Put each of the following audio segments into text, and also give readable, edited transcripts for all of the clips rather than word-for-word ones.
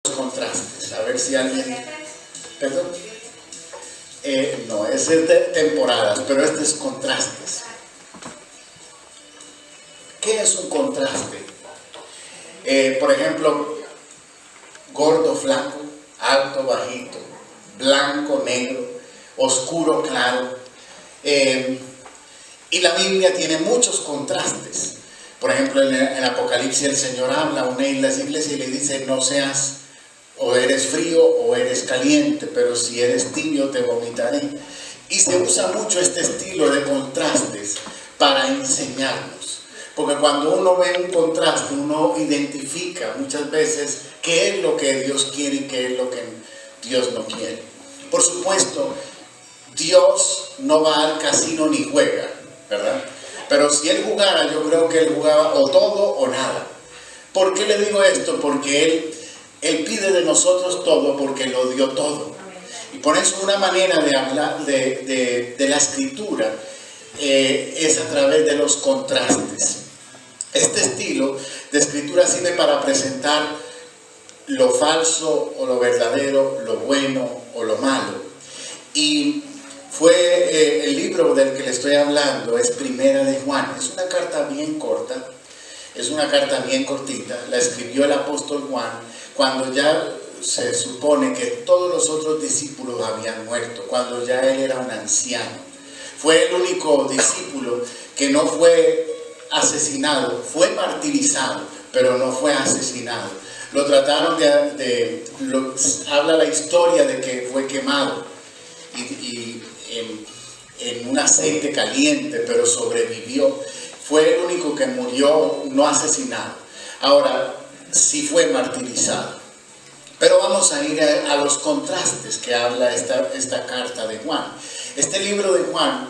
contrastes. A ver si alguien... ¿Perdón? No, ese es de temporadas, pero este es contrastes. ¿Qué es un contraste? Por ejemplo, gordo, flaco, alto, bajito, blanco, negro, oscuro, claro. Y la Biblia tiene muchos contrastes. Por ejemplo, en Apocalipsis el Señor habla a una iglesia y le dice: no seas, o eres frío o eres caliente, pero si eres tibio te vomitaré. Y se usa mucho este estilo de contrastes para enseñarnos. Porque cuando uno ve un contraste, uno identifica muchas veces qué es lo que Dios quiere y qué es lo que Dios no quiere. Por supuesto, Dios no va al casino ni juega, ¿verdad? Pero si Él jugara, yo creo que Él jugaba o todo o nada. ¿Por qué le digo esto? Porque Él pide de nosotros todo porque lo dio todo. Y por eso una manera de hablar de la escritura es a través de los contrastes. Este estilo de escritura sirve para presentar lo falso o lo verdadero, lo bueno o lo malo. Y fue el libro del que le estoy hablando, es Primera de Juan. Es una carta bien corta, es una carta bien cortita. La escribió el apóstol Juan cuando ya se supone que todos los otros discípulos habían muerto, cuando ya él era un anciano. Fue el único discípulo que no fue asesinado, fue martirizado, pero no fue asesinado. Lo trataron habla la historia de que fue quemado y en un aceite caliente, pero sobrevivió. Fue el único que murió no asesinado. Ahora, sí fue martirizado. Pero vamos a ir a los contrastes que habla esta carta de Juan. Este libro de Juan,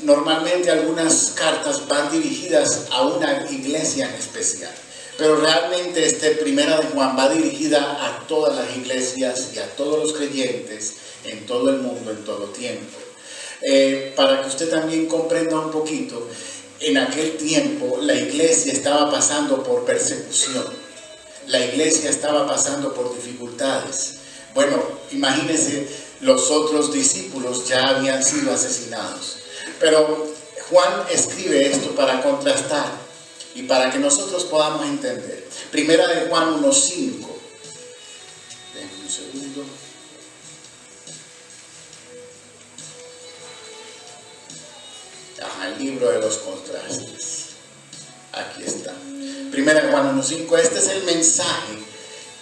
normalmente algunas cartas van dirigidas a una iglesia en especial. Pero realmente Primera de Juan va dirigida a todas las iglesias y a todos los creyentes en todo el mundo, en todo tiempo. Para que usted también comprenda un poquito, en aquel tiempo la iglesia estaba pasando por persecución. La iglesia estaba pasando por dificultades. Bueno, imagínense, los otros discípulos ya habían sido asesinados. Pero Juan escribe esto para contrastar y para que nosotros podamos entender. Primera de Juan 1:5. Denme un segundo. El libro de los contrastes. Aquí está. Primera de Juan 1:5. Este es el mensaje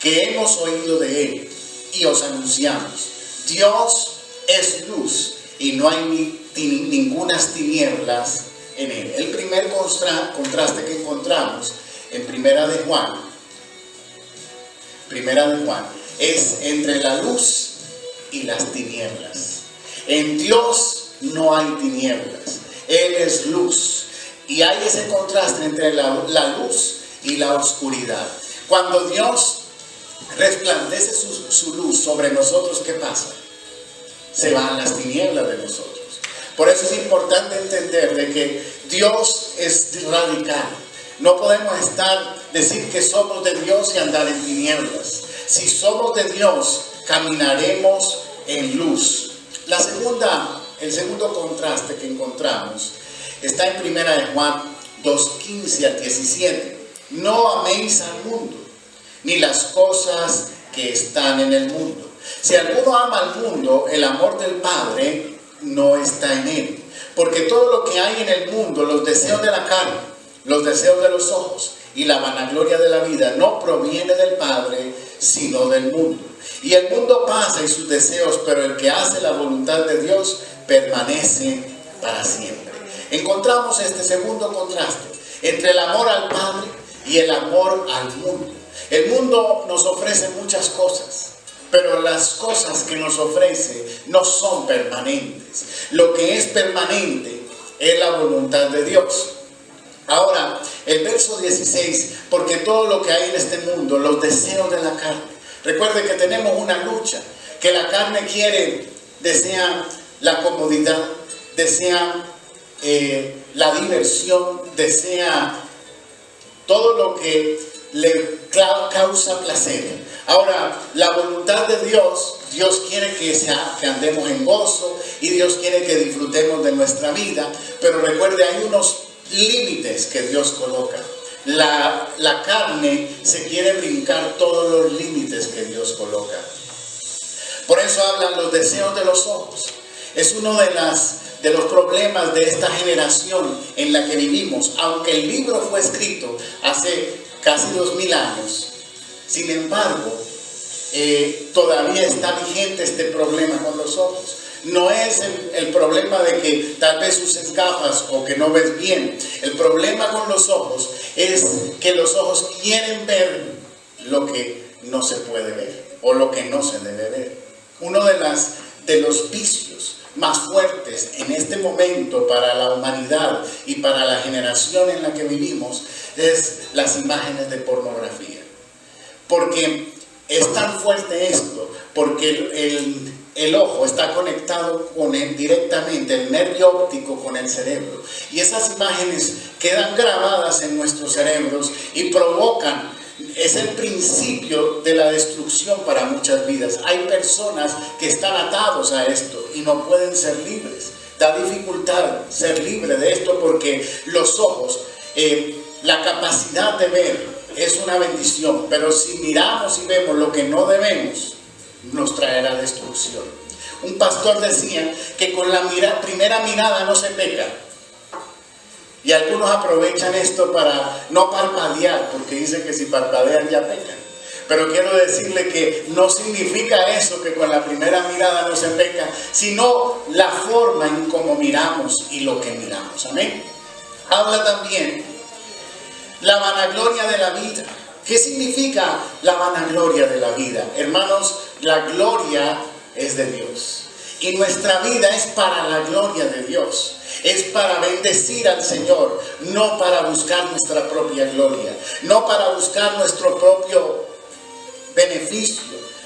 que hemos oído de Él y os anunciamos. Dios es luz y no hay ningunas tinieblas en Él. El primer contraste que encontramos en Primera de Juan es entre la luz y las tinieblas. En Dios no hay tinieblas. Él es luz. Y hay ese contraste entre la luz y la oscuridad. Cuando Dios resplandece su luz sobre nosotros, ¿qué pasa? Se van las tinieblas de nosotros. Por eso es importante entender de que Dios es radical. No podemos decir que somos de Dios y andar en tinieblas. Si somos de Dios, caminaremos en luz. El segundo contraste que encontramos está en Primera de Juan 2:15 al 17. No améis al mundo, ni las cosas que están en el mundo. Si alguno ama al mundo, el amor del Padre no está en él. Porque todo lo que hay en el mundo, los deseos de la carne, los deseos de los ojos y la vanagloria de la vida, no proviene del Padre, sino del mundo. Y el mundo pasa y sus deseos, pero el que hace la voluntad de Dios permanece para siempre. Encontramos este segundo contraste entre el amor al Padre y el amor al mundo. El mundo nos ofrece muchas cosas, pero las cosas que nos ofrece no son permanentes. Lo que es permanente es la voluntad de Dios. Ahora, el verso 16, porque todo lo que hay en este mundo, los deseos de la carne. Recuerde que tenemos una lucha, que la carne desea la comodidad, desea la diversión, desea todo lo que le causa placer. Ahora, la voluntad de Dios, Dios quiere que andemos en gozo y Dios quiere que disfrutemos de nuestra vida, pero recuerde, hay unos límites que Dios coloca. La carne se quiere brincar todos los límites que Dios coloca. Por eso hablan los deseos de los ojos. Es uno de los problemas de esta generación en la que vivimos. Aunque el libro fue escrito hace casi 2000 años, sin embargo, todavía está vigente este problema con los ojos. No es el problema de que tal vez uses gafas o que no ves bien. El problema con los ojos es que los ojos quieren ver lo que no se puede ver o lo que no se debe ver. Uno de los vicios más fuertes en este momento para la humanidad y para la generación en la que vivimos es las imágenes de pornografía. Porque es tan fuerte esto, porque el ojo está conectado con directamente, el nervio óptico con el cerebro. Y esas imágenes quedan grabadas en nuestros cerebros y provocan, es el principio de la destrucción para muchas vidas. Hay personas que están atados a esto y no pueden ser libres. Da dificultad ser libre de esto porque los ojos, la capacidad de ver es una bendición, pero si miramos y vemos lo que no debemos, nos traerá destrucción. Un pastor decía que con la primera mirada no se peca. Y algunos aprovechan esto para no parpadear, porque dicen que si parpadean ya pecan. Pero quiero decirle que no significa eso, que con la primera mirada no se peca, sino la forma en cómo miramos y lo que miramos. Amén. Habla también la vanagloria de la vida. ¿Qué significa la vanagloria de la vida? Hermanos, la gloria es de Dios. Y nuestra vida es para la gloria de Dios. Es para bendecir al Señor, no para buscar nuestra propia gloria, no para buscar nuestro propio beneficio,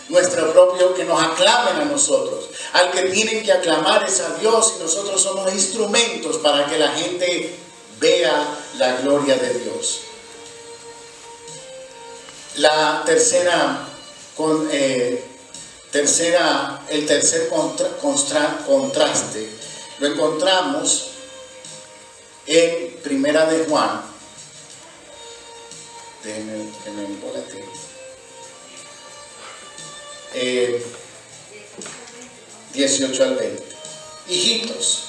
nuestro propio que nos aclamen a nosotros. Al que tienen que aclamar es a Dios y nosotros somos instrumentos para que la gente vea la gloria de Dios. La el tercer contraste lo encontramos en Primera de Juan. Déjenme que me embolate. 18 al 20. Hijitos,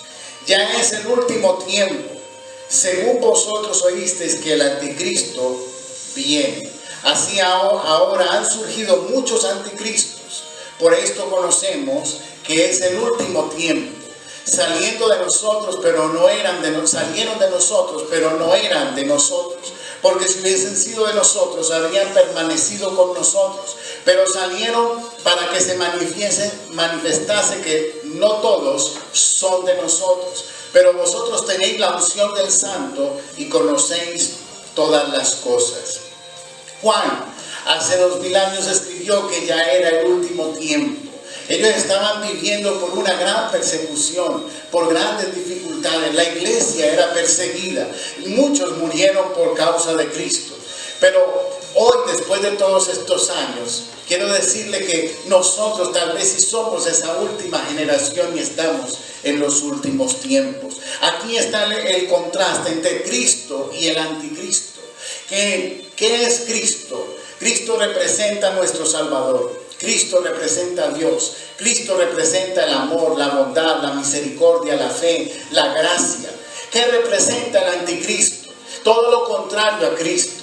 ya es el último tiempo. Según vosotros oísteis que el anticristo viene. Así ahora han surgido muchos anticristos. Por esto conocemos que es el último tiempo. Salieron de nosotros, pero no eran de nosotros. Porque si hubiesen sido de nosotros, habrían permanecido con nosotros. Pero salieron para que se manifestase que no todos son de nosotros. Pero vosotros tenéis la unción del Santo y conocéis todas las cosas. Juan, hace 2000 años escribió que ya era el último tiempo. Ellos estaban viviendo por una gran persecución, por grandes dificultades. La iglesia era perseguida y muchos murieron por causa de Cristo. Pero hoy, después de todos estos años, quiero decirle que nosotros tal vez sí somos esa última generación y estamos en los últimos tiempos. Aquí está el contraste entre Cristo y el anticristo. ¿Qué es Cristo? Cristo representa a nuestro Salvador. Cristo representa a Dios. Cristo representa el amor, la bondad, la misericordia, la fe, la gracia. ¿Qué representa el anticristo? Todo lo contrario a Cristo.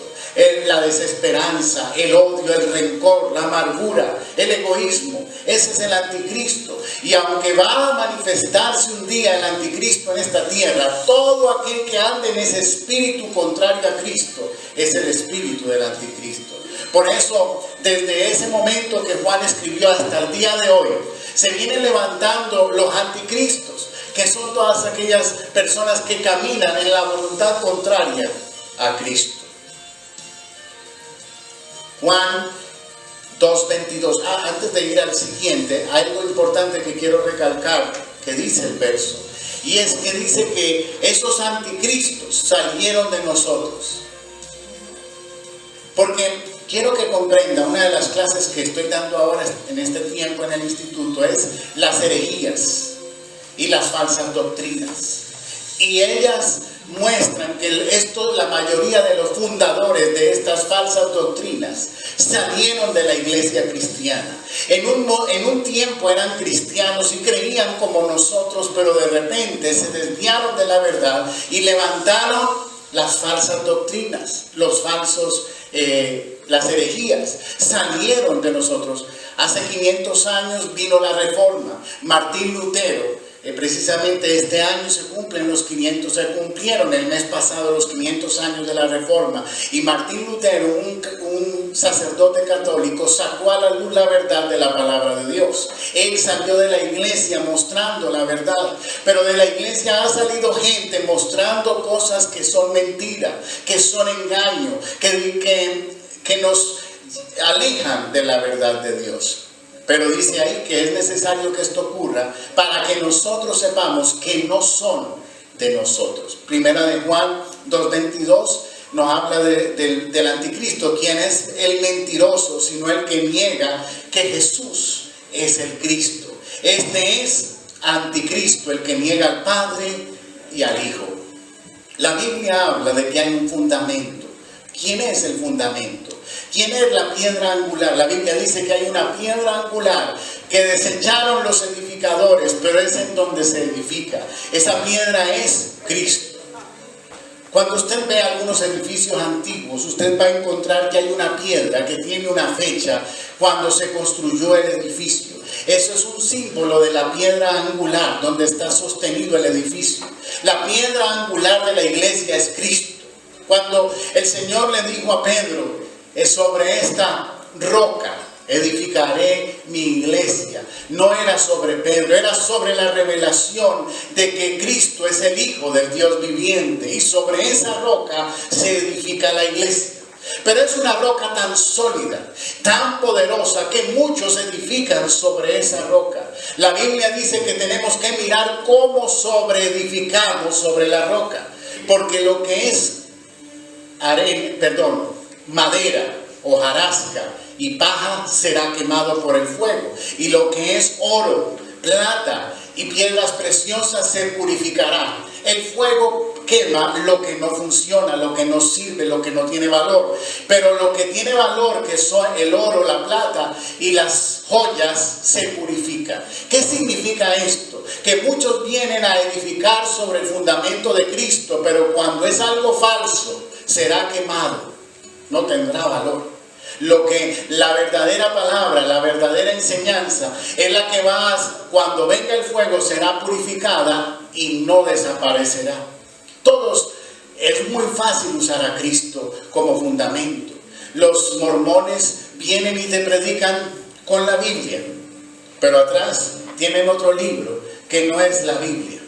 La desesperanza, el odio, el rencor, la amargura, el egoísmo. Ese es el anticristo. Y aunque va a manifestarse un día el anticristo en esta tierra, todo aquel que ande en ese espíritu contrario a Cristo es el espíritu del anticristo. Por eso, desde ese momento que Juan escribió hasta el día de hoy, se vienen levantando los anticristos, que son todas aquellas personas que caminan en la voluntad contraria a Cristo. Juan 2:22. Antes de ir al siguiente, hay algo importante que quiero recalcar que dice el verso. Y es que dice que esos anticristos salieron de nosotros. Porque quiero que comprenda, una de las clases que estoy dando ahora en este tiempo en el instituto es las herejías y las falsas doctrinas. Y ellas muestran que la mayoría de los fundadores de estas falsas doctrinas salieron de la iglesia cristiana. En un tiempo eran cristianos y creían como nosotros, pero de repente se desviaron de la verdad y levantaron las falsas doctrinas, las herejías, salieron de nosotros. Hace 500 años vino la Reforma. Martín Lutero, precisamente este año se cumplieron el mes pasado los 500 años de la Reforma. Y Martín Lutero, un sacerdote católico, sacó a la luz la verdad de la palabra de Dios. Él salió de la iglesia mostrando la verdad, pero de la iglesia ha salido gente mostrando cosas que son mentiras, que son engaño, que nos alejan de la verdad de Dios. Pero dice ahí que es necesario que esto ocurra para que nosotros sepamos que no son de nosotros. Primera de Juan 2:22 nos habla del anticristo, quien es el mentiroso, sino el que niega que Jesús es el Cristo. Este es anticristo, el que niega al Padre y al Hijo. La Biblia habla de que hay un fundamento. ¿Quién es el fundamento? ¿Quién es la piedra angular? La Biblia dice que hay una piedra angular que desecharon los edificadores, pero es en donde se edifica. Esa piedra es Cristo. Cuando usted ve algunos edificios antiguos, usted va a encontrar que hay una piedra que tiene una fecha cuando se construyó el edificio. Eso es un símbolo de la piedra angular donde está sostenido el edificio. La piedra angular de la iglesia es Cristo. Cuando el Señor le dijo a Pedro, sobre esta roca edificaré mi iglesia, no era sobre Pedro, era sobre la revelación de que Cristo es el Hijo del Dios viviente, y sobre esa roca se edifica la iglesia. Pero es una roca tan sólida, tan poderosa, que muchos edifican sobre esa roca. La Biblia dice que tenemos que mirar cómo edificamos sobre la roca, porque lo que es madera, hojarasca y paja será quemado por el fuego, y lo que es oro, plata y piedras preciosas se purificará. El fuego quema lo que no funciona, lo que no sirve, lo que no tiene valor, pero lo que tiene valor, que son el oro, la plata y las joyas, se purifica. ¿Qué significa esto? Que muchos vienen a edificar sobre el fundamento de Cristo, pero cuando es algo falso, será quemado, no tendrá valor. Lo que la verdadera palabra, la verdadera enseñanza, es la que cuando venga el fuego, será purificada y no desaparecerá. Es muy fácil usar a Cristo como fundamento. Los mormones vienen y te predican con la Biblia, pero atrás tienen otro libro que no es la Biblia.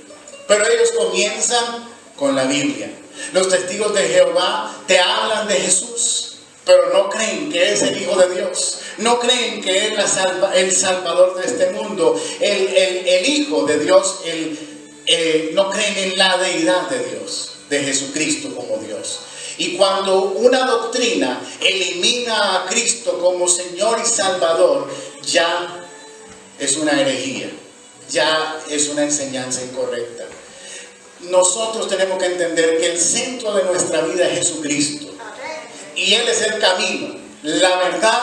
Pero ellos comienzan con la Biblia. Los testigos de Jehová te hablan de Jesús, pero no creen que es el Hijo de Dios. No creen que es el Salvador de este mundo, el Hijo de Dios. No creen en la deidad de Dios, de Jesucristo como Dios. Y cuando una doctrina elimina a Cristo como Señor y Salvador, ya es una herejía, ya es una enseñanza incorrecta. Nosotros tenemos que entender que el centro de nuestra vida es Jesucristo. Y Él es el camino, la verdad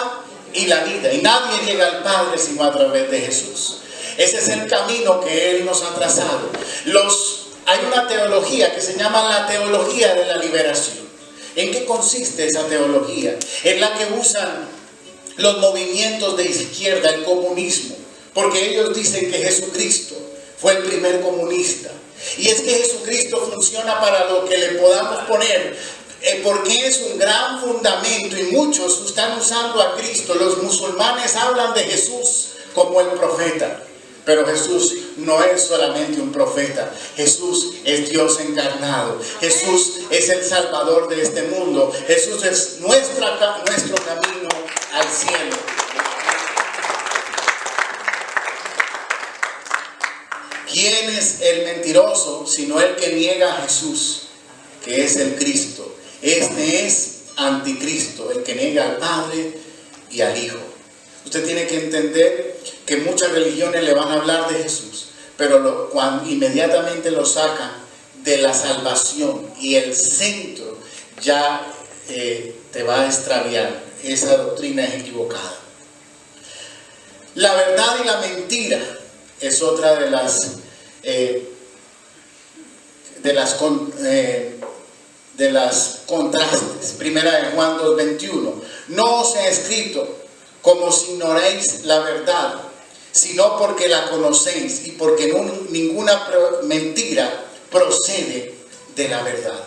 y la vida. Y nadie llega al Padre sino a través de Jesús. Ese es el camino que Él nos ha trazado. Hay una teología que se llama la teología de la liberación. ¿En qué consiste esa teología? Es la que usan los movimientos de izquierda, el comunismo. Porque ellos dicen que Jesucristo fue el primer comunista. Y es que Jesucristo funciona para lo que le podamos poner, porque es un gran fundamento, y muchos están usando a Cristo. Los musulmanes hablan de Jesús como el profeta, pero Jesús no es solamente un profeta. Jesús es Dios encarnado. Jesús es el Salvador de este mundo. Jesús es nuestro camino al cielo. ¿Quién es el mentiroso sino el que niega a Jesús, que es el Cristo? Este es anticristo, el que niega al Padre y al Hijo. Usted tiene que entender que muchas religiones le van a hablar de Jesús, pero cuando inmediatamente lo sacan de la salvación y el centro, ya te va a extraviar. Esa doctrina es equivocada. La verdad y la mentira es otra de las contrastes. Primera de Juan 2:21. No os he escrito como si ignoréis la verdad, sino porque la conocéis y porque ninguna mentira procede de la verdad.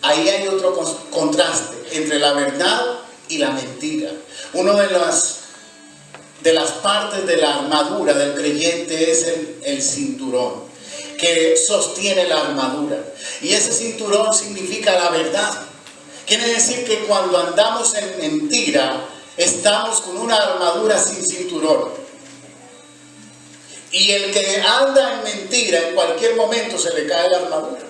Ahí hay otro contraste entre la verdad y la mentira. Una de las partes de la armadura del creyente es el cinturón que sostiene la armadura, y ese cinturón significa la verdad. Quiere decir que cuando andamos en mentira estamos con una armadura sin cinturón, y el que anda en mentira en cualquier momento se le cae la armadura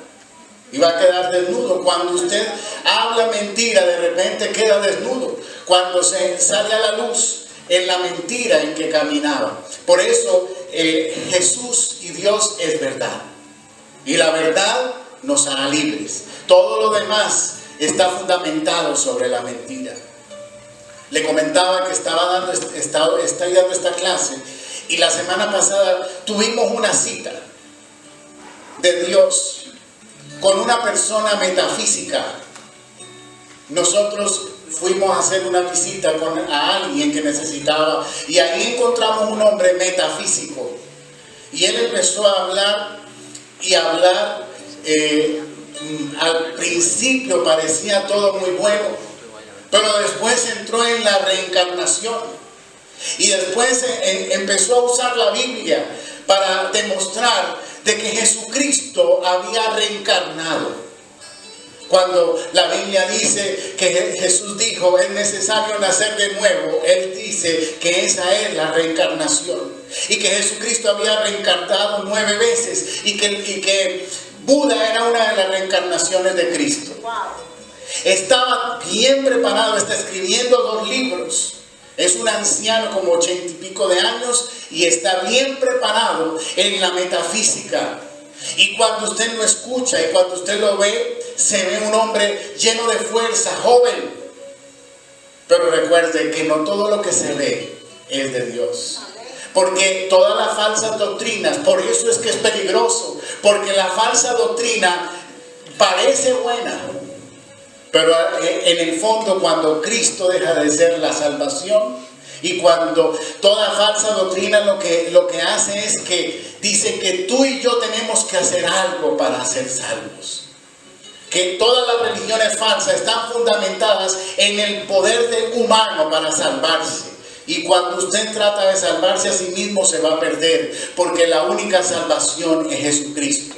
y va a quedar desnudo. Cuando usted habla mentira, de repente queda desnudo cuando se sale a la luz en la mentira en que caminaba. Por eso Jesús y Dios es verdad, y la verdad nos hará libres. Todo lo demás está fundamentado sobre la mentira. Le comentaba que estoy dando esta clase, y la semana pasada tuvimos una cita de Dios con una persona metafísica. Nosotros fuimos a hacer una visita a alguien que necesitaba, y ahí encontramos un hombre metafísico, y él empezó a hablar y hablar. Al principio parecía todo muy bueno, pero después entró en la reencarnación, y después empezó a usar la Biblia para demostrar de que Jesucristo había reencarnado. Cuando la Biblia dice que Jesús dijo es necesario nacer de nuevo, él dice que esa es la reencarnación, y que Jesucristo había reencarnado 9 veces, y que Buda era una de las reencarnaciones de Cristo. Estaba bien preparado, está escribiendo 2 libros. Es un anciano como 80 y pico de años, y está bien preparado en la metafísica. Y cuando usted lo escucha y cuando usted lo ve, se ve un hombre lleno de fuerza, joven. Pero recuerde que no todo lo que se ve es de Dios. Porque todas las falsas doctrinas, por eso es que es peligroso, porque la falsa doctrina parece buena, pero en el fondo, cuando Cristo deja de ser la salvación, y cuando toda falsa doctrina lo que hace es que dice que tú y yo tenemos que hacer algo para ser salvos. Que todas las religiones falsas están fundamentadas en el poder humano para salvarse. Y cuando usted trata de salvarse a sí mismo, se va a perder, porque la única salvación es Jesucristo.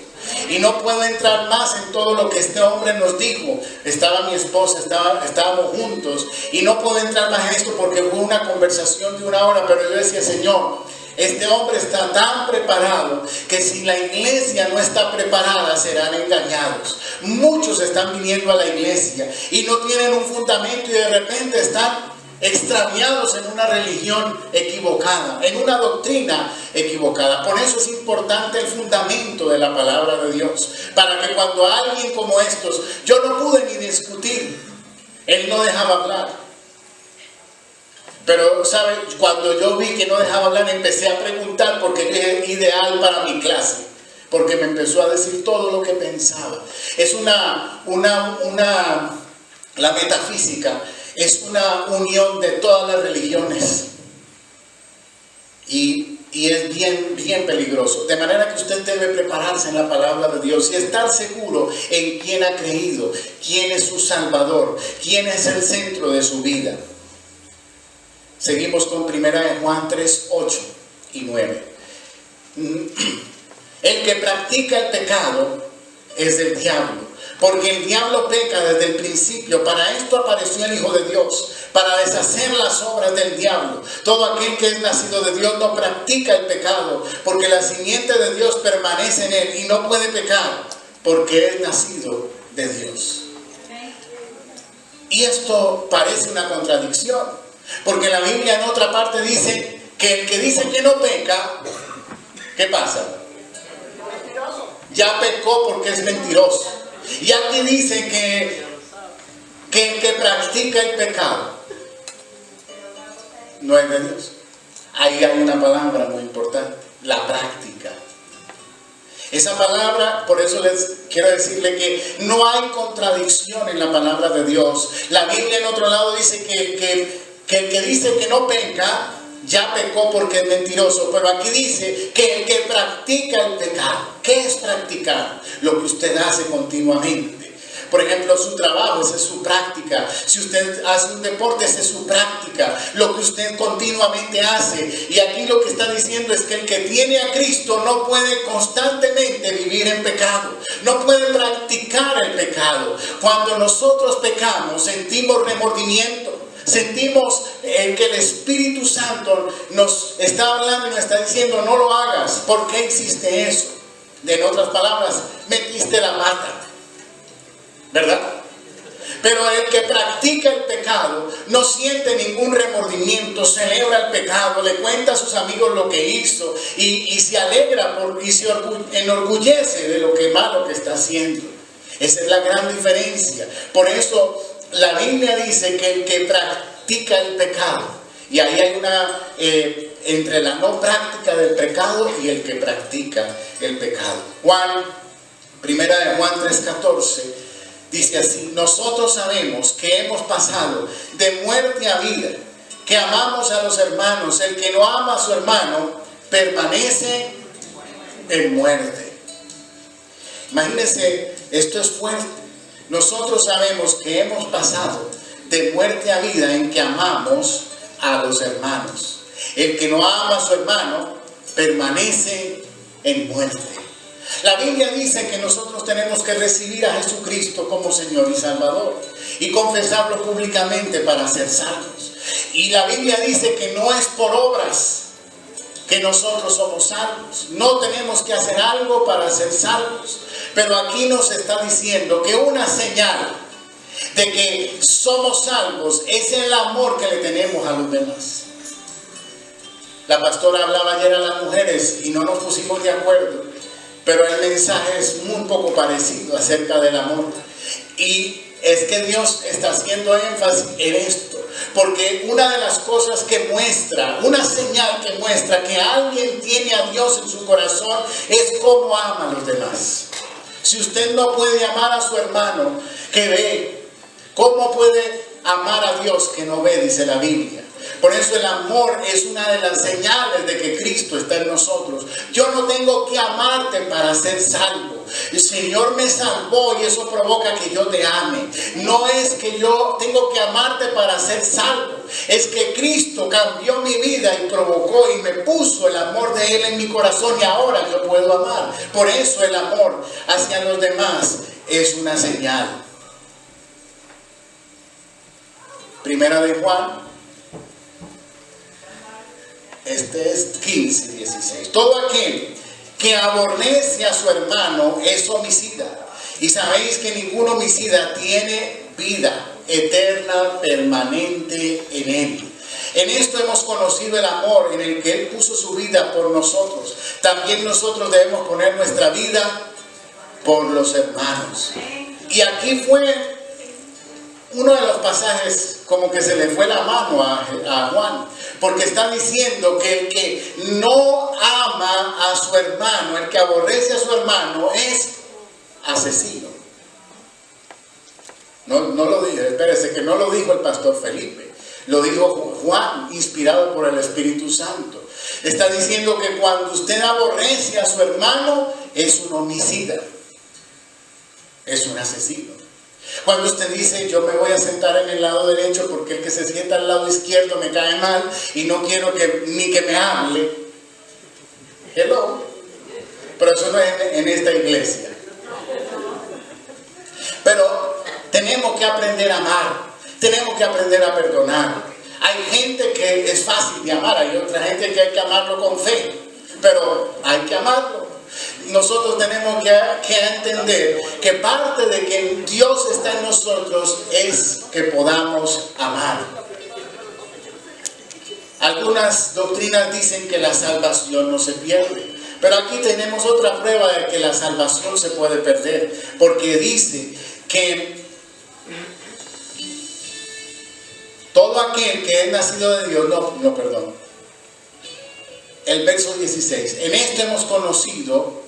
Y no puedo entrar más en todo lo que este hombre nos dijo. Estaba mi esposa, estábamos juntos, y no puedo entrar más en esto porque fue una conversación de 1 hora, pero yo decía, Señor, este hombre está tan preparado que si la iglesia no está preparada serán engañados. Muchos están viniendo a la iglesia y no tienen un fundamento, y de repente están extraviados en una religión equivocada, en una doctrina equivocada. Por eso es importante el fundamento de la palabra de Dios, para que cuando alguien como estos, yo no pude ni discutir, él no dejaba hablar, pero ¿sabe? Cuando yo vi que no dejaba hablar, empecé a preguntar, porque es ideal para mi clase, porque me empezó a decir todo lo que pensaba. Es la metafísica es una unión de todas las religiones, y es bien peligroso. De manera que usted debe prepararse en la palabra de Dios y estar seguro en quién ha creído, quién es su Salvador, quién es el centro de su vida. Seguimos con 1 Juan 3, 8 y 9. El que practica el pecado es del diablo, porque el diablo peca desde el principio. Para esto apareció el Hijo de Dios, para deshacer las obras del diablo. Todo aquel que es nacido de Dios no practica el pecado, porque la simiente de Dios permanece en él, y no puede pecar porque es nacido de Dios. Y esto parece una contradicción, porque la Biblia en otra parte dice que el que dice que no peca, ¿qué pasa? Ya pecó porque es mentiroso. Y aquí dice que el que practica el pecado no es de Dios. Ahí hay una palabra muy importante, la práctica. Esa palabra, por eso les quiero decirle que no hay contradicción en la palabra de Dios. La Biblia en otro lado dice que el que dice que no peca, ya pecó porque es mentiroso. Pero aquí dice que el que practica el pecado. ¿Qué es practicar? Lo que usted hace continuamente. Por ejemplo, su trabajo, esa es su práctica. Si usted hace un deporte, esa es su práctica. Lo que usted continuamente hace. Y aquí lo que está diciendo es que el que tiene a Cristo no puede constantemente vivir en pecado. No puede practicar el pecado. Cuando nosotros pecamos, sentimos remordimiento. Sentimos que el Espíritu Santo nos está hablando y nos está diciendo, no lo hagas. ¿Por qué hiciste eso? En otras palabras, metiste la pata. ¿Verdad? Pero el que practica el pecado no siente ningún remordimiento, celebra el pecado, le cuenta a sus amigos lo que hizo y se alegra y se enorgullece de lo que malo que está haciendo. Esa es la gran diferencia. Por eso la Biblia dice que el que practica el pecado, y ahí hay una entre la no práctica del pecado y el que practica el pecado. Primera de Juan 3:14 dice así: nosotros sabemos que hemos pasado de muerte a vida, que amamos a los hermanos. El que no ama a su hermano permanece en muerte. Imagínense, esto es fuerte. Nosotros sabemos que hemos pasado de muerte a vida en que amamos a los hermanos. El que no ama a su hermano permanece en muerte. La Biblia dice que nosotros tenemos que recibir a Jesucristo como Señor y Salvador y confesarlo públicamente para ser salvos. Y la Biblia dice que no es por obras que nosotros somos salvos. No tenemos que hacer algo para ser salvos. Pero aquí nos está diciendo que una señal de que somos salvos es el amor que le tenemos a los demás. La pastora hablaba ayer a las mujeres y no nos pusimos de acuerdo, pero el mensaje es muy poco parecido acerca del amor. Y es que Dios está haciendo énfasis en esto, porque una de las cosas que muestra, una señal que muestra que alguien tiene a Dios en su corazón es cómo ama a los demás. Si usted no puede amar a su hermano que ve, ¿cómo puede amar a Dios que no ve? Dice la Biblia. Por eso el amor es una de las señales de que Cristo está en nosotros. Yo no tengo que amarte para ser salvo. El Señor me salvó y eso provoca que yo te ame. No es que yo tengo que amarte para ser salvo. Es que Cristo cambió mi vida y provocó y me puso el amor de Él en mi corazón y ahora yo puedo amar. Por eso el amor hacia los demás es una señal. Primera de Juan. Este es 15, 16. Todo aquel que aborrece a su hermano es homicida. Y sabéis que ningún homicida tiene vida eterna, permanente en él. En esto hemos conocido el amor en el que Él puso su vida por nosotros. También nosotros debemos poner nuestra vida por los hermanos. Y aquí fue uno de los pasajes como que se le fue la mano a Juan, porque está diciendo que el que no ama a su hermano, el que aborrece a su hermano, es asesino. No lo dije, espérese, que no lo dijo el pastor Felipe, lo dijo Juan, inspirado por el Espíritu Santo. Está diciendo que cuando usted aborrece a su hermano, es un homicida, es un asesino. Cuando usted dice, yo me voy a sentar en el lado derecho porque el que se sienta al lado izquierdo me cae mal y no quiero ni que me hable. Hello. Pero eso no es en esta iglesia. Pero tenemos que aprender a amar. Tenemos que aprender a perdonar. Hay gente que es fácil de amar. Hay otra gente que hay que amarlo con fe. Pero hay que amarlo. nosotros tenemos que entender que parte de que Dios está en nosotros es que podamos amar. Algunas doctrinas dicen que la salvación no se pierde, pero aquí tenemos otra prueba de que la salvación se puede perder, porque dice que todo aquel que es nacido de Dios, el verso 16, en esto hemos conocido,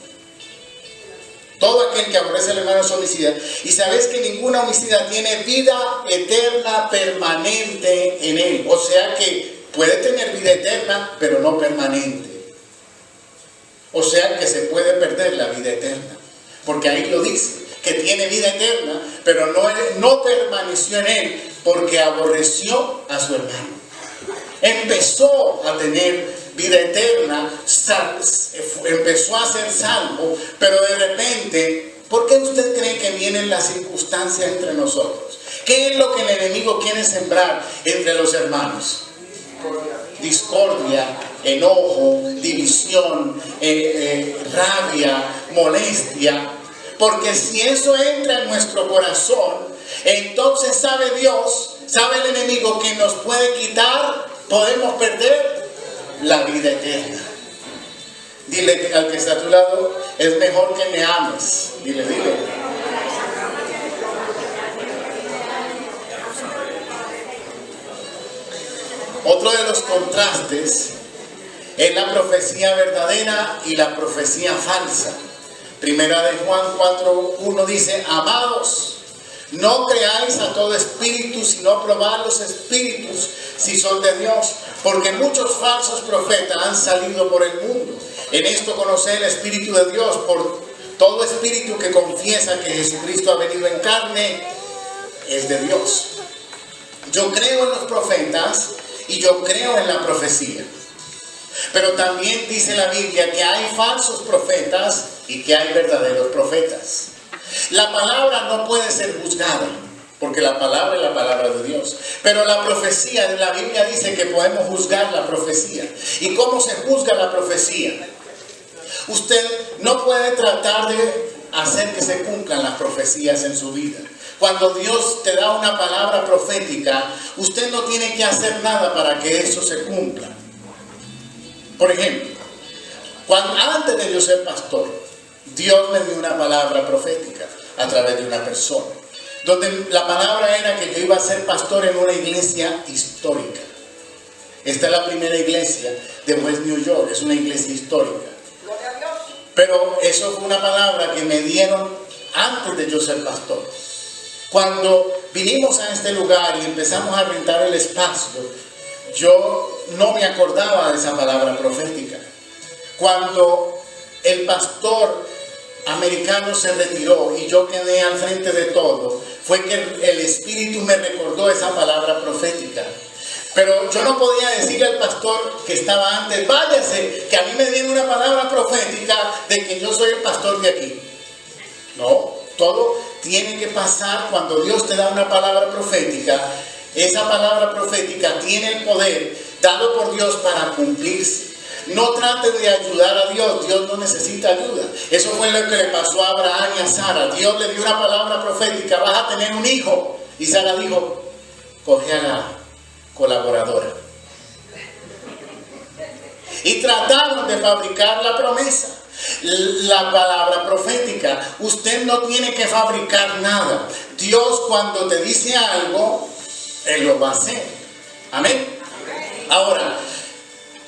todo aquel que aborrece al hermano es homicida, y sabéis que ninguna homicida tiene vida eterna permanente en él. O sea que puede tener vida eterna, pero no permanente. O sea que se puede perder la vida eterna, porque ahí lo dice, que tiene vida eterna, pero no permaneció en él, porque aborreció a su hermano. Empezó a tener vida eterna, empezó a ser salvo, pero de repente, ¿por qué usted cree que vienen las circunstancias entre nosotros? ¿Qué es lo que el enemigo quiere sembrar entre los hermanos? Discordia, enojo, división, rabia, molestia. Porque si eso entra en nuestro corazón, entonces sabe Dios, sabe el enemigo que nos puede quitar, podemos perder la vida eterna. Dile al que está a tu lado, es mejor que me ames. Dile. Otro de los contrastes es la profecía verdadera y la profecía falsa. Primera de Juan 4:1 dice: amados, no creáis a todo espíritu, sino probad los espíritus si son de Dios, porque muchos falsos profetas han salido por el mundo. En esto conoced el Espíritu de Dios, por todo espíritu que confiesa que Jesucristo ha venido en carne es de Dios. Yo creo en los profetas y yo creo en la profecía. Pero también dice la Biblia que hay falsos profetas y que hay verdaderos profetas. La palabra no puede ser juzgada, porque la palabra es la palabra de Dios. Pero la profecía, la Biblia dice que podemos juzgar la profecía. ¿Y cómo se juzga la profecía? Usted no puede tratar de hacer que se cumplan las profecías en su vida. Cuando Dios te da una palabra profética, usted no tiene que hacer nada para que eso se cumpla. Por ejemplo, antes de yo ser pastor, Dios me dio una palabra profética a través de una persona, donde la palabra era que yo iba a ser pastor en una iglesia histórica. Esta es la primera iglesia de West New York, es una iglesia histórica. Pero eso fue una palabra que me dieron antes de yo ser pastor. Cuando vinimos a este lugar y empezamos a rentar el espacio, yo no me acordaba de esa palabra profética. Cuando el pastor americano se retiró y yo quedé al frente de todo, fue que el Espíritu me recordó esa palabra profética. Pero yo no podía decirle al pastor que estaba antes: váyase, que a mí me dieron una palabra profética de que yo soy el pastor de aquí. No, todo tiene que pasar cuando Dios te da una palabra profética. Esa palabra profética tiene el poder dado por Dios para cumplirse. No trate de ayudar a Dios, Dios no necesita ayuda. Eso fue lo que le pasó a Abraham y a Sara. Dios le dio una palabra profética: vas a tener un hijo. Y Sara dijo: coge a la colaboradora. Y trataron de fabricar la promesa, la palabra profética. Usted no tiene que fabricar nada. Dios, cuando te dice algo, Él lo va a hacer. Amén. Ahora,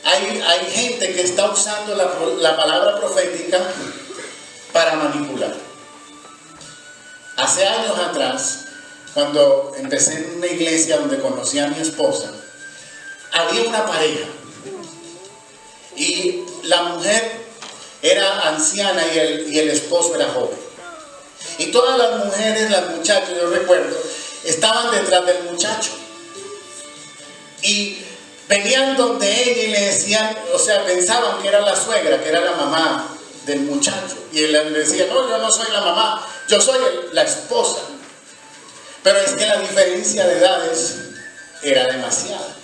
hay gente que está usando la palabra profética para manipular. Hace años atrás, cuando empecé en una iglesia donde conocí a mi esposa, había una pareja y la mujer era anciana y el esposo era joven. Y todas las mujeres, las muchachas, yo recuerdo, estaban detrás del muchacho. Y venían donde ella y le decían, o sea, pensaban que era la suegra, que era la mamá del muchacho. Y él le decía: no, yo no soy la mamá, yo soy la esposa. Pero es que la diferencia de edades era demasiada.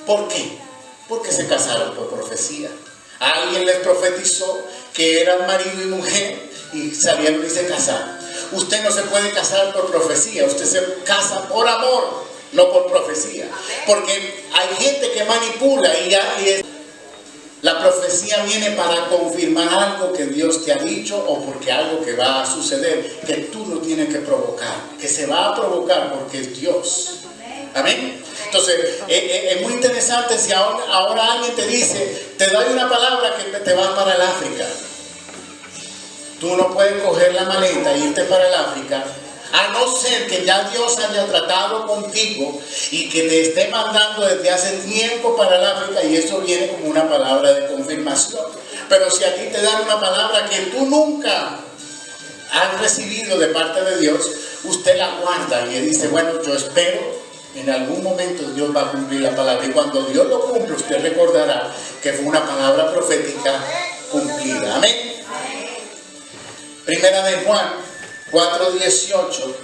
¿Por qué? Porque se casaron por profecía. Alguien les profetizó que eran marido y mujer y salieron y se casaron. Usted no se puede casar por profecía, usted se casa por amor, no por profecía. Porque hay gente que manipula la profecía viene para confirmar algo que Dios te ha dicho o porque algo que va a suceder, que tú no tienes que provocar, que se va a provocar porque es Dios. Amén. Entonces, es muy interesante si ahora alguien te dice, te doy una palabra que te vas para el África. Tú no puedes coger la maleta e irte para el África, a no ser que ya Dios haya tratado contigo y que te esté mandando desde hace tiempo para el África, y eso viene como una palabra de confirmación. Pero si a ti te dan una palabra que tú nunca has recibido de parte de Dios, usted la guarda y dice, bueno, yo espero. En algún momento Dios va a cumplir la palabra, y cuando Dios lo cumple, usted recordará que fue una palabra profética cumplida. Amén. Primera de Juan 4:18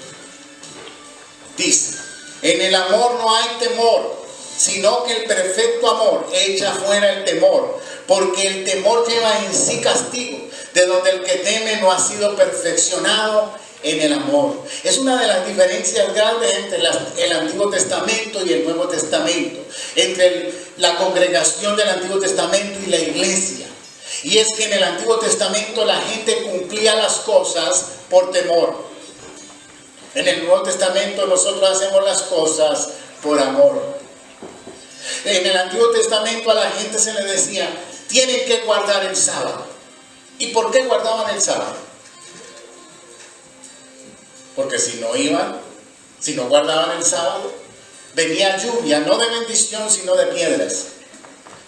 dice: en el amor no hay temor, sino que el perfecto amor echa fuera el temor, porque el temor lleva en sí castigo, de donde el que teme no ha sido perfeccionado en el amor. Es una de las diferencias grandes entre el Antiguo Testamento y el Nuevo Testamento, entre la congregación del Antiguo Testamento y la iglesia. Y es que en el Antiguo Testamento la gente cumplía las cosas por temor. En el Nuevo Testamento nosotros hacemos las cosas por amor. En el Antiguo Testamento a la gente se le decía, tienen que guardar el sábado. ¿Y por qué guardaban el sábado? Porque si no guardaban el sábado, venía lluvia, no de bendición, sino de piedras.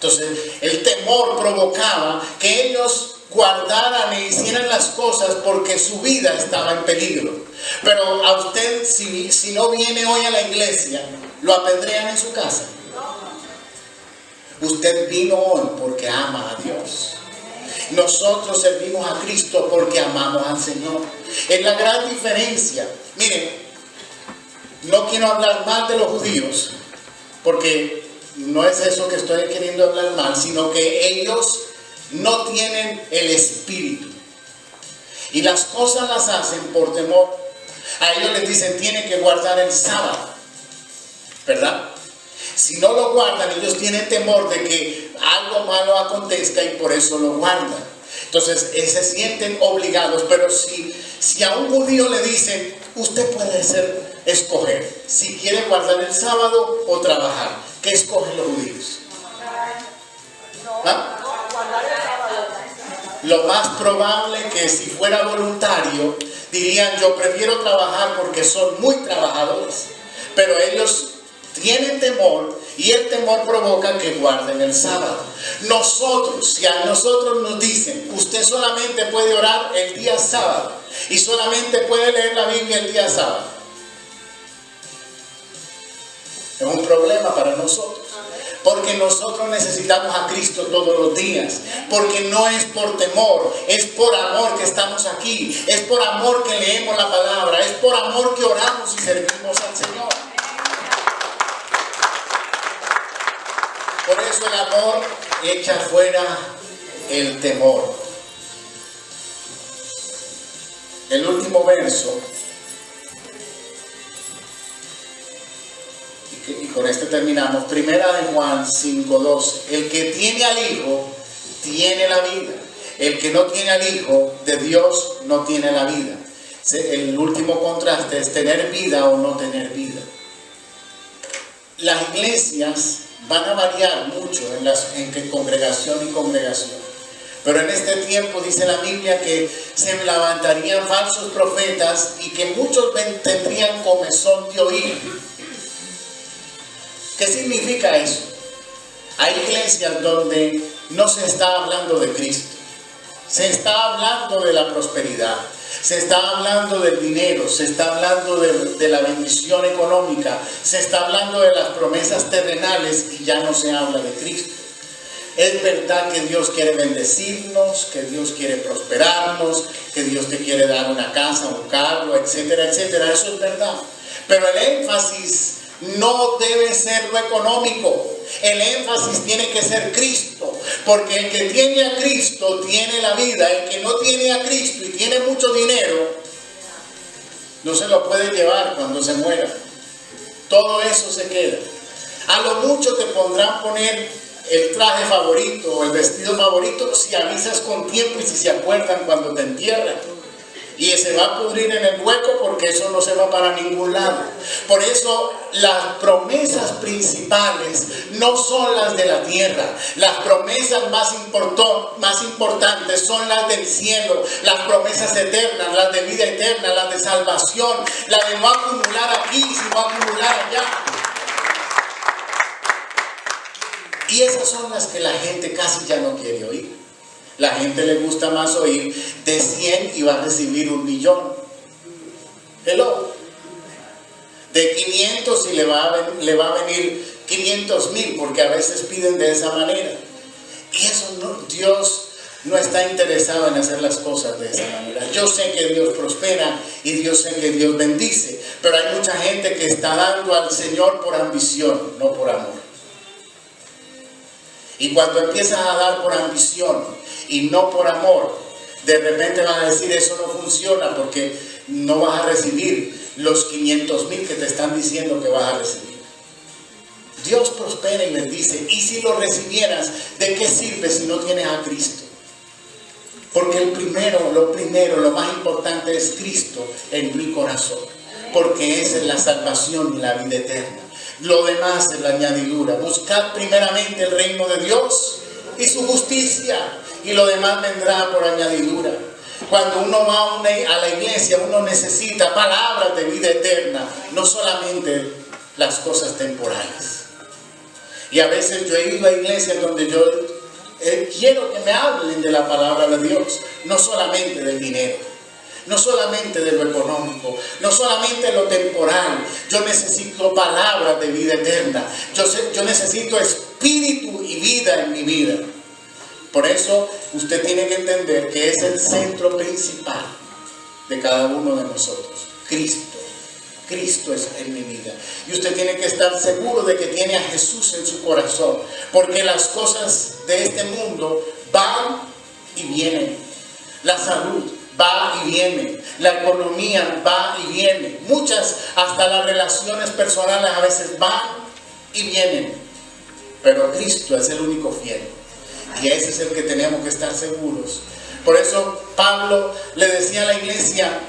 Entonces, el temor provocaba que ellos guardaran e hicieran las cosas porque su vida estaba en peligro. Pero a usted, si no viene hoy a la iglesia, ¿lo apedrean en su casa? Usted vino hoy porque ama a Dios. Nosotros servimos a Cristo porque amamos al Señor. Es la gran diferencia. Miren, no quiero hablar mal de los judíos, porque no es eso que estoy queriendo hablar mal, sino que ellos no tienen el espíritu. Y las cosas las hacen por temor. A ellos les dicen, tienen que guardar el sábado, ¿verdad? Si no lo guardan, ellos tienen temor de que algo malo acontezca y por eso lo guardan. Entonces, se sienten obligados. Pero si a un judío le dicen, usted puede escoger si quiere guardar el sábado o trabajar, ¿qué escogen los judíos? ¿Ah? Lo más probable que si fuera voluntario, dirían, yo prefiero trabajar porque son muy trabajadores. Pero ellos tienen temor y el temor provoca que guarden el sábado. Si a nosotros nos dicen, usted solamente puede orar el día sábado y solamente puede leer la Biblia el día sábado, es un problema para nosotros. Porque nosotros necesitamos a Cristo todos los días. Porque no es por temor, es por amor que estamos aquí. Es por amor que leemos la palabra. Es por amor que oramos y servimos al Señor. Por eso el amor echa fuera el temor. El último verso, y con este terminamos, primera de Juan 5:12. El que tiene al Hijo tiene la vida. El que no tiene al Hijo de Dios no tiene la vida. El último contraste es tener vida o no tener vida. Las iglesias van a variar mucho en congregación y congregación. Pero en este tiempo dice la Biblia que se levantarían falsos profetas y que muchos tendrían comezón de oír. ¿Qué significa eso? Hay iglesias donde no se está hablando de Cristo. Se está hablando de la prosperidad. Se está hablando del dinero. Se está hablando de la bendición económica. Se está hablando de las promesas terrenales y ya no se habla de Cristo. Es verdad que Dios quiere bendecirnos, que Dios quiere prosperarnos, que Dios te quiere dar una casa, un carro, etcétera, etcétera. Eso es verdad. Pero el énfasis no debe ser lo económico. El énfasis tiene que ser Cristo. Porque el que tiene a Cristo tiene la vida. El que no tiene a Cristo y tiene mucho dinero, no se lo puede llevar cuando se muera. Todo eso se queda. A lo mucho te pondrán poner el traje favorito o el vestido favorito si avisas con tiempo y si se acuerdan cuando te entierran. Y se va a pudrir en el hueco porque eso no se va para ningún lado. Por eso las promesas principales no son las de la tierra. Las promesas más importantes son las del cielo. Las promesas eternas, las de vida eterna, las de salvación. La de no acumular aquí, sino acumular allá. Y esas son las que la gente casi ya no quiere oír. La gente le gusta más oír de 100 y va a recibir 1 millón. Hello. De 500 y le va a venir 500,000, porque a veces piden de esa manera. Y eso no, Dios no está interesado en hacer las cosas de esa manera. Yo sé que Dios prospera y yo sé que Dios bendice, pero hay mucha gente que está dando al Señor por ambición, no por amor. Y cuando empiezas a dar por ambición y no por amor, de repente vas a decir eso no funciona porque no vas a recibir los 500,000 que te están diciendo que vas a recibir. Dios prospera y bendice, y si lo recibieras, ¿de qué sirve si no tienes a Cristo? Porque lo más importante es Cristo en mi corazón, porque esa es la salvación y la vida eterna. Lo demás es la añadidura. Buscad primeramente el reino de Dios y su justicia, y lo demás vendrá por añadidura. Cuando uno va a la iglesia, uno necesita palabras de vida eterna, no solamente las cosas temporales. Y a veces yo he ido a iglesias donde yo quiero que me hablen de la palabra de Dios, no solamente del dinero, no solamente de lo económico, no solamente de lo temporal. Yo necesito palabras de vida eterna. Yo necesito espíritu y vida en mi vida. Por eso usted tiene que entender que es el centro principal de cada uno de nosotros. Cristo. Cristo es en mi vida. Y usted tiene que estar seguro de que tiene a Jesús en su corazón. Porque las cosas de este mundo van y vienen. La salud va y viene, la economía va y viene, muchas, hasta las relaciones personales a veces van y vienen, pero Cristo es el único fiel, y ese es el que tenemos que estar seguros. Por eso Pablo le decía a la iglesia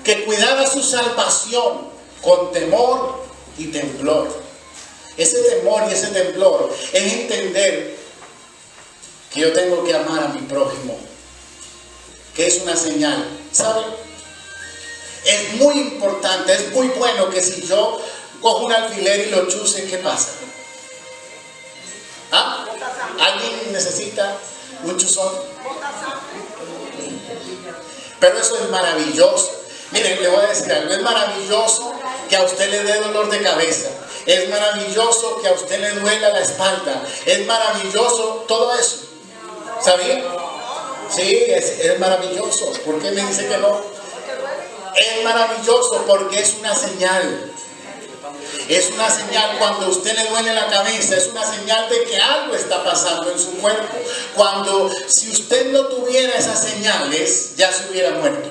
que cuidara su salvación con temor y temblor. Ese temor y ese temblor es entender que yo tengo que amar a mi prójimo, que es una señal, ¿sabe? Es muy importante, es muy bueno que si yo cojo un alfiler y lo chuse, ¿qué pasa? ¿Ah? ¿Alguien necesita un chuzón? Pero eso es maravilloso. Miren, le voy a decir algo, es maravilloso que a usted le dé dolor de cabeza, es maravilloso que a usted le duela la espalda, es maravilloso todo eso, ¿sabía? Sí, es maravilloso. ¿Por qué me dice que no? Es maravilloso porque es una señal. Es una señal. Cuando a usted le duele la cabeza, es una señal de que algo está pasando en su cuerpo. Si usted no tuviera esas señales, ya se hubiera muerto.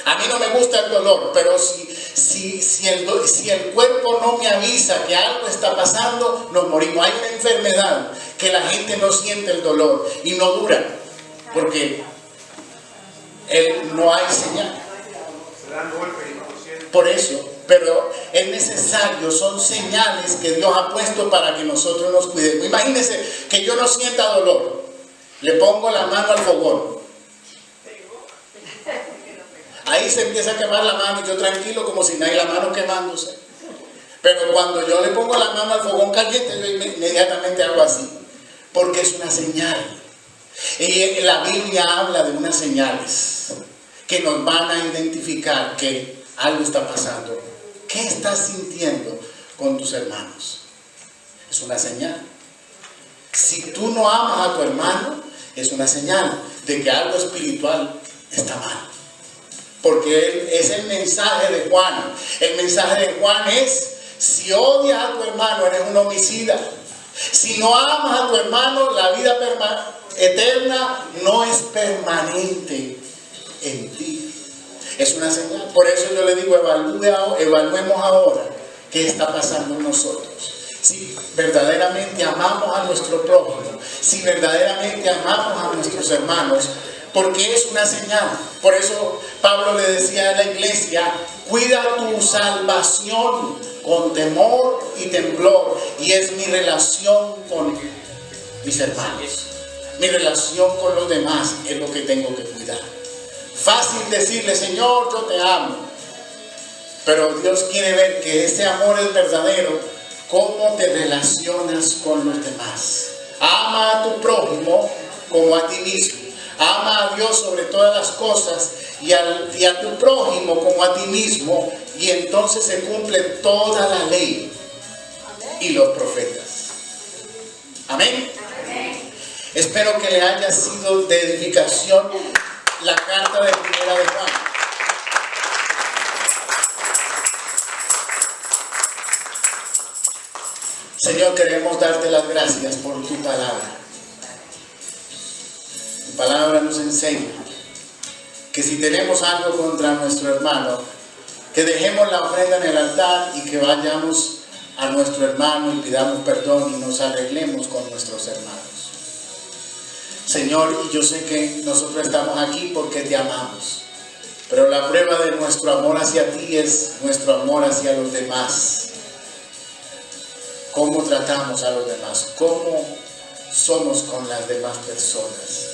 A mí no me gusta el dolor, pero si el cuerpo no me avisa que algo está pasando, nos morimos. Hay una enfermedad que la gente no siente el dolor y no dura, porque no hay señal. Por eso, pero es necesario, son señales que Dios ha puesto para que nosotros nos cuidemos. Imagínense que yo no sienta dolor, le pongo la mano al fogón, ahí se empieza a quemar la mano y yo tranquilo como si no hay la mano quemándose. Pero cuando yo le pongo la mano al fogón caliente, yo inmediatamente hago así, porque es una señal. Y la Biblia habla de unas señales que nos van a identificar que algo está pasando. ¿Qué estás sintiendo con tus hermanos? Es una señal. Si tú no amas a tu hermano, es una señal de que algo espiritual está mal. Porque es el mensaje de Juan. El mensaje de Juan es: si odias a tu hermano, eres un homicida. Si no amas a tu hermano, la vida eterna no es permanente en ti. Es una señal. Por eso yo le digo, evaluemos ahora qué está pasando en nosotros. Si verdaderamente amamos a nuestro prójimo, si verdaderamente amamos a nuestros hermanos, porque es una señal. Por eso Pablo le decía a la iglesia, cuida tu salvación con temor y temblor. Y es mi relación con mis hermanos, mi relación con los demás es lo que tengo que cuidar. Fácil decirle, Señor, yo te amo, pero Dios quiere ver que ese amor es verdadero. ¿Cómo te relacionas con los demás? Ama a tu prójimo como a ti mismo. Ama a Dios sobre todas las cosas y a tu prójimo como a ti mismo, y entonces se cumple toda la ley y los profetas. Amén. Espero que le haya sido de edificación la carta de Primera de Juan. Señor, queremos darte las gracias por tu palabra. Tu palabra nos enseña que si tenemos algo contra nuestro hermano, que dejemos la ofrenda en el altar y que vayamos a nuestro hermano y pidamos perdón y nos arreglemos con nuestros hermanos. Señor, y yo sé que nosotros estamos aquí porque te amamos, pero la prueba de nuestro amor hacia ti es nuestro amor hacia los demás. ¿Cómo tratamos a los demás? ¿Cómo somos con las demás personas?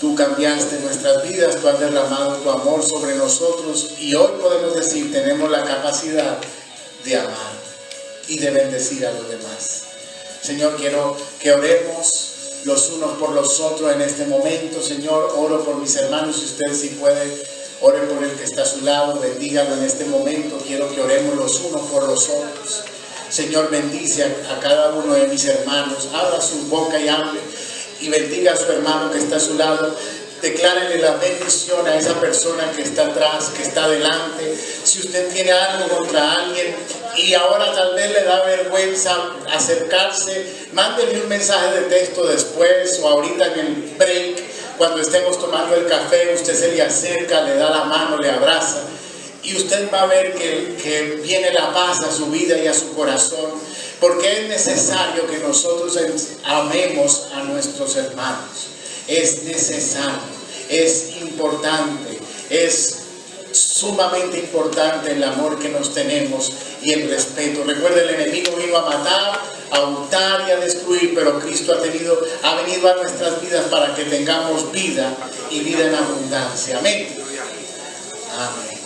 Tú cambiaste nuestras vidas, tú has derramado tu amor sobre nosotros y hoy podemos decir, tenemos la capacidad de amar y de bendecir a los demás. Señor, quiero que oremos los unos por los otros en este momento. Señor, oro por mis hermanos, si usted sí puede, ore por el que está a su lado, bendígalo en este momento. Quiero que oremos los unos por los otros. Señor, bendice a cada uno de mis hermanos, abra su boca y hable y bendiga a su hermano que está a su lado. Declárele la bendición a esa persona que está atrás, que está adelante. Si usted tiene algo contra alguien y ahora tal vez le da vergüenza acercarse, mándele un mensaje de texto después o ahorita en el break, cuando estemos tomando el café, usted se le acerca, le da la mano, le abraza. Y usted va a ver que viene la paz a su vida y a su corazón, porque es necesario que nosotros amemos a nuestros hermanos. Es necesario, es importante, es sumamente importante el amor que nos tenemos y el respeto. Recuerde, el enemigo vino a matar, a hurtar y a destruir, pero Cristo ha venido a nuestras vidas para que tengamos vida y vida en abundancia. Amén. Amén.